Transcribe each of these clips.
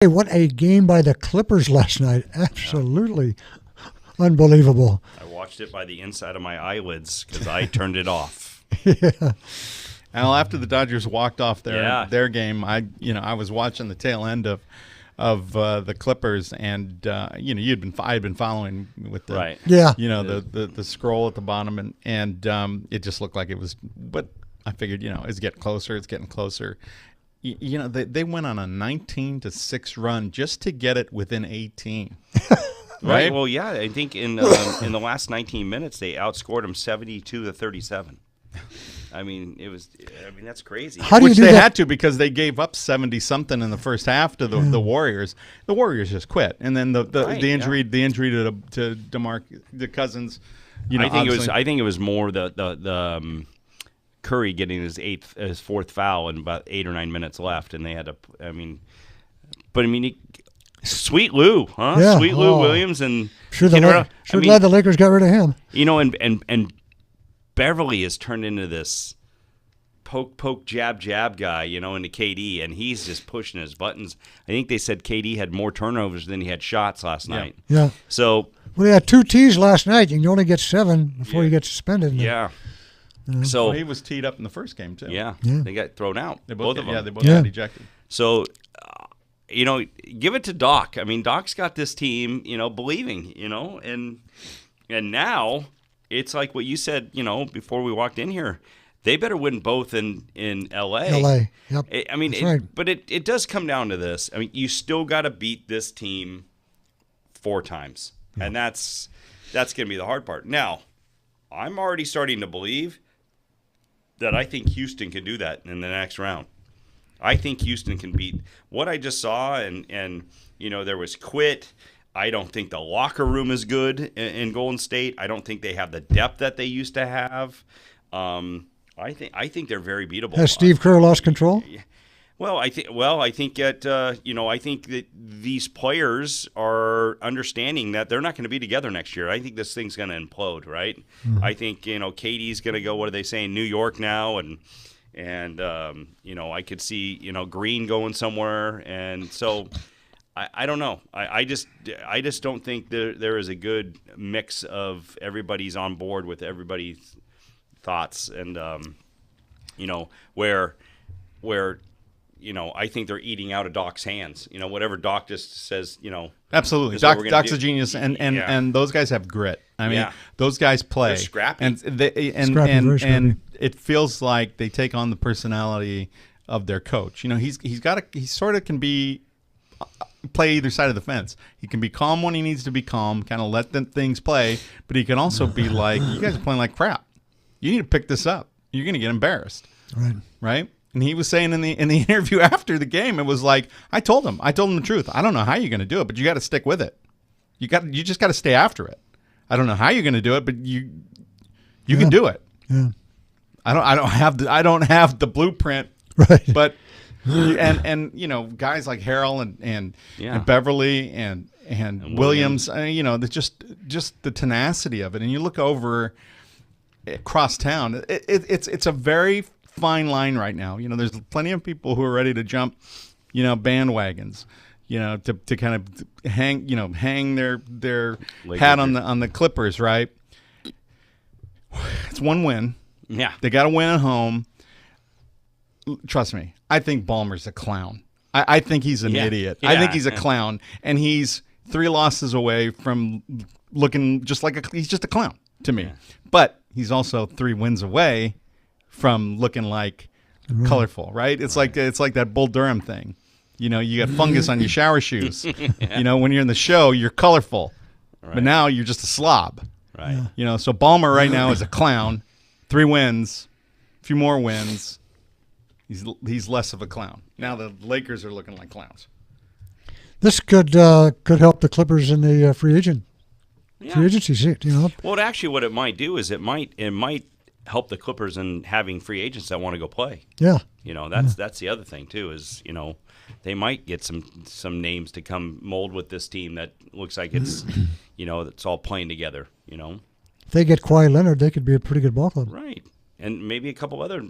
Hey, what a game by the Clippers last night. Absolutely unbelievable. I watched it by the inside of my eyelids because I turned it off. Yeah. Well, after the Dodgers walked off their game, I was watching the tail end of the Clippers, and I had been following with the Right. Yeah. the scroll at the bottom, and it just looked like it was. But I figured, it's getting closer. It's getting closer. They went on a 19-6 run just to get it within 18. Right. Well, yeah. I think in the last 19 minutes they outscored them 72-37. I mean, that's crazy. How do you Which do they that? had to, because they gave up 70-something in the first half to the Warriors. The Warriors just quit, and then the injury to the Cousins. I think it was more the Curry getting his fourth foul in about 8 or 9 minutes left, and they had to. Sweet Lou, huh? Yeah. Sweet Lou Williams, and glad the Lakers got rid of him. And Beverly has turned into this poke, jab guy, into KD, and he's just pushing his buttons. I think they said KD had more turnovers than he had shots last night. Yeah. So. Well, he had 2 tees last night. You can only get 7 before you get suspended. Yeah. So he was teed up in the first game too. Yeah. They got thrown out. Both of them. Yeah, they both got ejected. So, give it to Doc. I mean, Doc's got this team, believing, and now it's like what you said, before we walked in here. They better win both in L.A. L.A., yep. That's right. But it does come down to this. I mean, you still got to beat this team 4 times, and that's going to be the hard part. Now, I'm already starting to believe that I think Houston can do that in the next round. I think Houston can beat what I just saw, and there was quit. I don't think the locker room is good in Golden State. I don't think they have the depth that they used to have. I think they're very beatable. Has Steve Kerr lost control? I think that these players are understanding that they're not going to be together next year. I think this thing's going to implode, right? Mm-hmm. I think KD's going to go. What are they saying? New York now, and I could see Green going somewhere, and so I don't know. I just don't think there is a good mix of everybody's on board with everybody's thoughts, and where. I think they're eating out of Doc's hands. Whatever Doc just says, Absolutely. Doc's a genius, and those guys have grit. I mean, those guys play. They're scrappy. And it feels like they take on the personality of their coach. He sort of can play either side of the fence. He can be calm when he needs to be calm, kind of let things play, but he can also be like, you guys are playing like crap. You need to pick this up. You're going to get embarrassed. Right? And he was saying in the interview after the game, it was like, I told him the truth. I don't know how you're going to do it, but you got to stick with it. You just got to stay after it. I don't know how you're going to do it, but you can do it. Yeah. I don't have the blueprint. Right. But and guys like Harrell and Beverly and Williams, there's just the tenacity of it. And you look over across town, it's a very fine line right now. There's plenty of people who are ready to jump, bandwagons, to kind of hang their hat on the Clippers, right? It's one win. Yeah. They got to win at home. Trust me, I think Ballmer's a clown. I think he's an idiot. I think he's a clown, and he's 3 losses away from looking just like he's just a clown to me. Yeah. But he's also 3 wins away from looking like colorful, right? It's like that Bull Durham thing. You got fungus on your shower shoes. When you're in the show, you're colorful, but now you're just a slob. Right. So Ballmer right now is a clown. 3 wins, a few more wins. He's less of a clown. Now the Lakers are looking like clowns. This could help the Clippers in the free agency. Well, actually, what it might do is it might help the Clippers in having free agents that want to go play. Yeah. That's the other thing too is they might get some names to come mold with this team that looks like it's it's all playing together. If they get Kawhi Leonard, they could be a pretty good ball club. Right. And maybe a couple other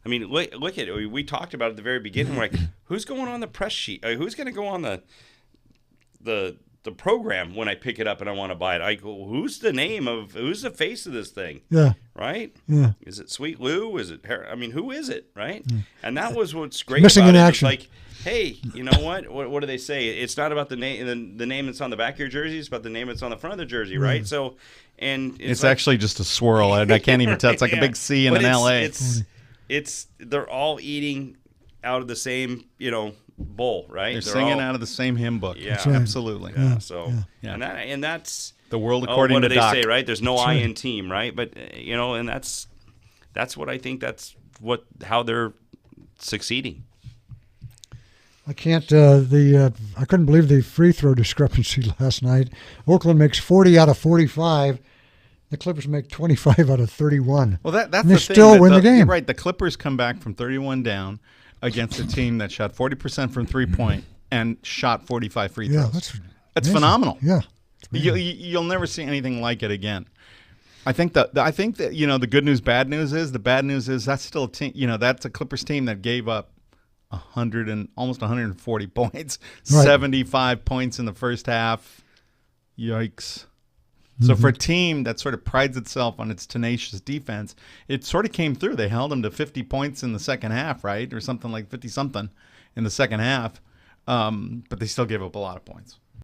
I mean, look at it. We talked about it at the very beginning. We're like, who's going on the press sheet? Who's going to go on the program when I pick it up and I want to buy it? I go, who's the face of this thing? Yeah. Right? Yeah. Is it Sweet Lou? Is it I mean, who is it? Right? And that was what's great Missing about in it. action. It's like, hey, you know what? What do they say? It's not about the name that's on the back of your jersey. It's about the name that's on the front of the jersey, right? So, and it's like, actually just a swirl. I can't even tell. It's like a big C in but an LA. It's they're all eating out of the same, bowl, right? They're singing all, out of the same hymn book. Yeah, right. Absolutely. Yeah. So, Yeah. and that's The world according what to do Doc. they say, right? There's no That's I right. in team, right? But and that's what I think. That's how they're succeeding. I can't. I couldn't believe the free throw discrepancy last night. Oakland makes 40 out of 45. The Clippers make 25 out of 31. Well, that's and they the thing. still that win the game. You're right. The Clippers come back from 31 down against a team that shot 40% from 3-point and shot 45 free throws. Yeah, that's amazing. phenomenal. Yeah, You'll never see anything like it again. I think that the good news, bad news is the bad news is that's still a team. That's a Clippers team that gave up 100 and almost 140 points, Right. 75 points in the first half. Yikes. So for a team that sort of prides itself on its tenacious defense, it sort of came through. They held them to 50 points in the second half, right? Or something like 50-something in the second half. But they still gave up a lot of points.